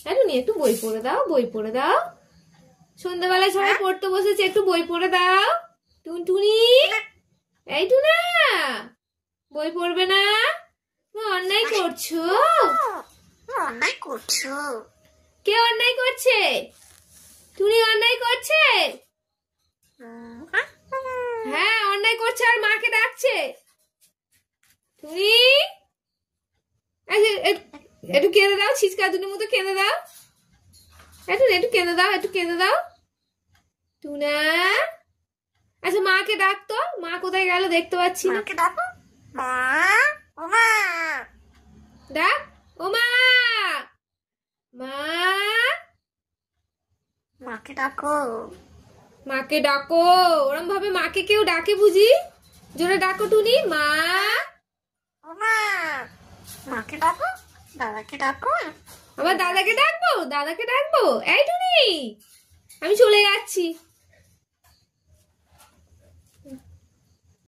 টুনি একটু বই পড়ে দাও, বই পড়ে দাও। সন্ধ্যাবেলায় সবাই পড়তে বসেছে, একটু বই পড়ে দাও। টুনটুনি, এই টুনা, বই পড়বে না? অন্যায় করছো। অন্যায় করছো? কে অন্যায় করছে? টুনি অন্যায় করছে। হ্যাঁ অন্যায় করছে, আর মাকে ডাকছে। টুনি একটু কেঁদে দাও, ছিচকাতুনির মতো কেঁদে দাও। একটু কেঁদে দাও, একটু কেঁদে দাও। টুনা, আচ্ছা মাকে ডাক তো, মা কোথায় গেল দেখতে পাচ্ছি না। ডাক, ও মা, মা, মাকে ডাকো। মাকে ডাকো। ওরম ভাবে মাকে কেউ ডাকে বুঝি? জোরে ডাকো টুনি, মা। মাকে ডাকো, দাদাকে ডাকো। আবার দাদাকে ডাকবো, দাদাকে ডাকবো। এই টুনি, আমি চলে যাচ্ছি।